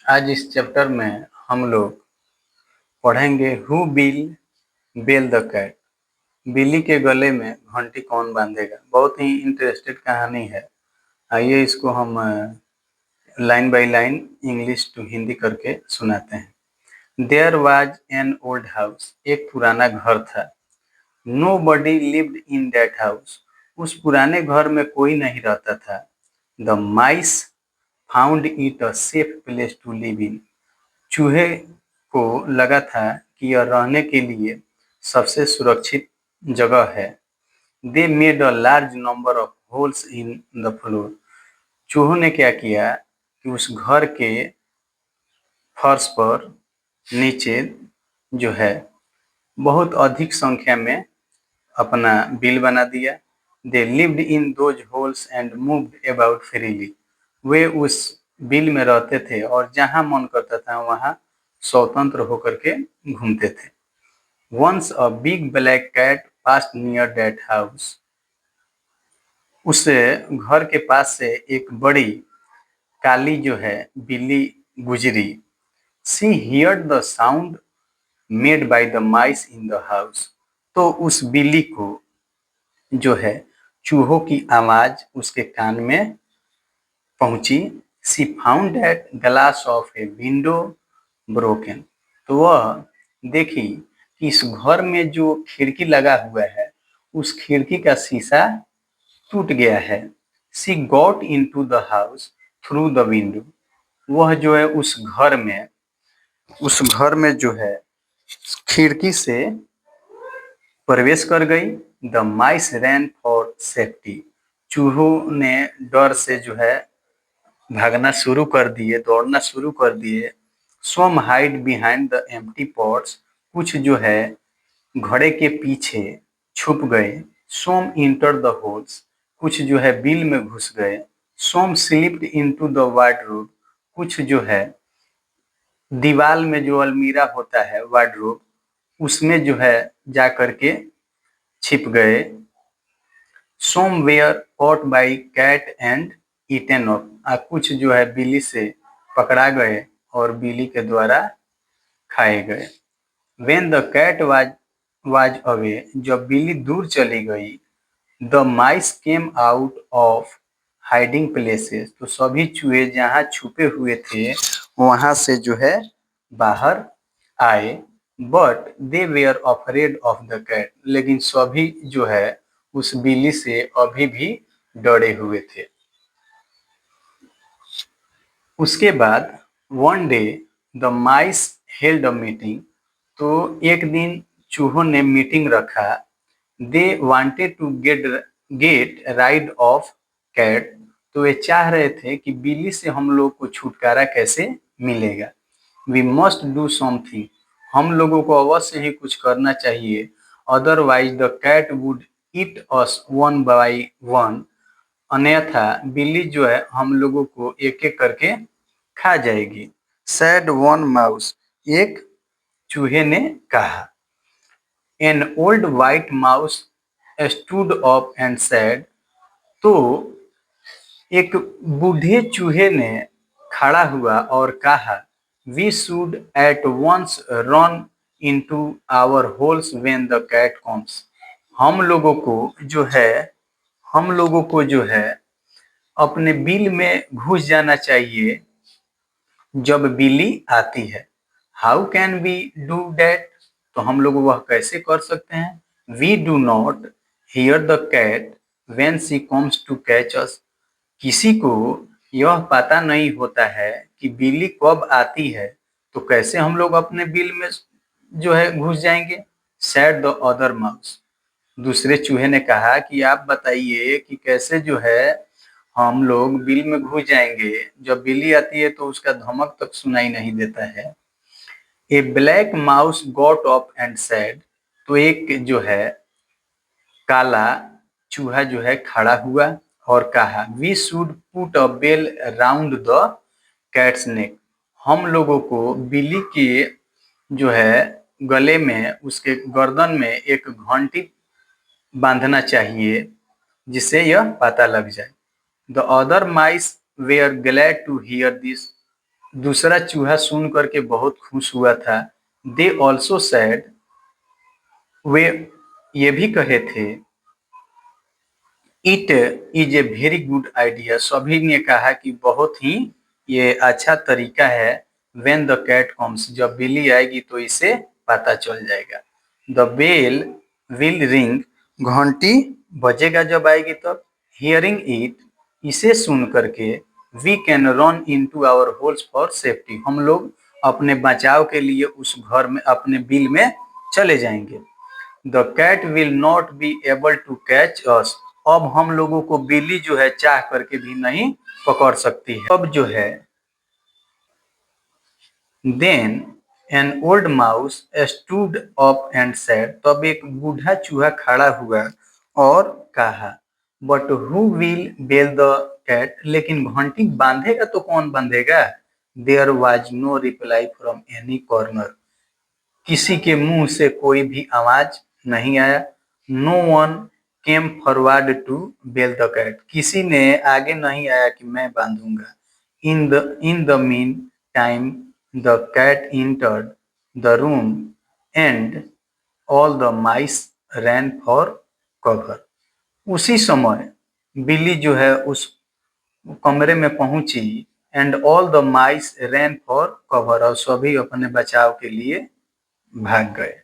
आज इस चैप्टर में हम लोग पढ़ेंगे who will bell the cat. बिल्ली के गले में घंटी कौन बांधेगा। बहुत ही इंटरेस्टेड कहानी है। आइए इसको हम line by line English to Hindi करके सुनाते हैं। There was an old house. एक पुराना घर था। Nobody lived in that house. उस पुराने घर में कोई नहीं रहता था। The mice found it a safe place to live in. चूहे को लगा था कि यह रहने के लिए सबसे सुरक्षित जगह है। They made a large number of holes in the floor. चूहों ने क्या किया कि उस घर के फर्श पर नीचे जो है बहुत अधिक संख्या में अपना बिल बना दिया। They lived in those holes and moved about freely. वे उस बिल में रहते थे और जहां मन करता था वहां स्वतंत्र होकर के घूमते थे। Once a big black cat passed near that house. उस घर के पास से एक बड़ी काली जो है बिल्ली गुजरी। She heard the sound made by the mice in the house. तो उस बिल्ली को जो है चूहों की आवाज उसके कान में पहुंची। She found that glass of a window broken. तो वह देखी कि इस घर में जो खिड़की लगा हुआ है उस खिड़की का शीशा टूट गया है। She got into the house through the window. वह जो है उस घर में जो है खिड़की से प्रवेश कर गई। The mice rain for safety. चूहों ने डर से जो है भागना शुरू कर दिए, दौड़ना शुरू कर दिए। Some hide behind the empty pots. कुछ जो है घड़े के पीछे छुप गए। Some enter the holes. कुछ जो है बिल में घुस गए। Some slipped into the wardrobe. कुछ जो है दीवाल में जो अलमीरा होता है वार्डरोब उसमें जो है जा करके छिप गए। Some were caught by cat and eaten up. कुछ जो है बिल्ली से पकड़ा गए और बिल्ली के द्वारा खाए गए। When the cat was away, जब बिल्ली दूर चली गई। The mice came out of hiding places। तो सभी चूहे जहाँ छुपे हुए थे वहां से जो है बाहर आए। But they were afraid of the cat। लेकिन सभी जो है उस बिल्ली से अभी भी डरे हुए थे। उसके बाद one day the mice held a meeting. तो एक दिन चूहों ने मीटिंग रखा। They wanted to get rid of cat. तो वे चाह रहे थे कि बिल्ली से हम लोग को छुटकारा कैसे मिलेगा। We must do something. हम लोगों को अवश्य ही कुछ करना चाहिए। Otherwise the cat would eat us one by one. अन्यथा बिल्ली जो है हम लोगों को एक एक करके खा जाएगी। Said one mouse. एक चूहे ने कहा। An old white mouse stood up and said. तो एक बूढ़े चूहे ने खड़ा हुआ और कहा। We should at once run into our holes when the cat comes. हम लोगों को जो है हम लोगों को जो है अपने बिल में घुस जाना चाहिए जब बिल्ली आती है। How can we do that. तो हम लोग वह कैसे कर सकते हैं। We do not hear the cat when she comes to catch us. किसी को यह पता नहीं होता है कि बिल्ली कब आती है तो कैसे हम लोग अपने बिल में जो है घुस जाएंगे। Sad the other mouse. दूसरे चूहे ने कहा कि आप बताइए कि कैसे जो है हम लोग बिल में घुस जाएंगे। जब बिल्ली आती है तो उसका धमक तक सुनाई नहीं देता है। A black mouse got up and said. तो एक जो है काला चूहा जो है खड़ा हुआ और कहा। We should put a bell round the cat's neck. हम लोगों को बिल्ली के जो है गले में उसके गर्दन में एक घंटी बांधना चाहिए जिससे यह पता लग जाए। The other mice were glad to hear this. दूसरा चूहा सुन करके बहुत खुश हुआ था। दे ऑल्सो सैड, वे ये भी कहे थे, it is a very good idea, सभी ने कहा कि बहुत ही ये अच्छा तरीका है। व्हेन द कैट कम्स, जब बिल्ली आएगी तो इसे पता चल जाएगा। द बेल विल रिंग, घंटी बजेगा जब आएगी तब। हियरिंग इट, इसे सुन करके, we can run into our holes for safety, हम लोग अपने बचाव के लिए उस घर में अपने बिल में चले जाएंगे। The cat will not be able to catch us, अब हम लोगों को बिल्ली जो है चाह करके भी नहीं पकड़ सकती है। अब जो है, then an old mouse stood up and said, तब एक बूढ़ा चूहा खड़ा हुआ और कहा, but who will bell the cat, लेकिन घंटी बांधेगा तो कौन बांधेगा। There was no reply from any corner, किसी के मुंह से कोई भी आवाज नहीं आया। No one came forward to bell the cat, किसी ने आगे नहीं आया कि मैं बांधूंगा। In the meantime the cat entered the room and all the mice rain for cover, उसी समय बिल्ली जो है उस कमरे में पहुंची। And all the mice rain for cover, और सभी अपने बचाव के लिए भाग गए।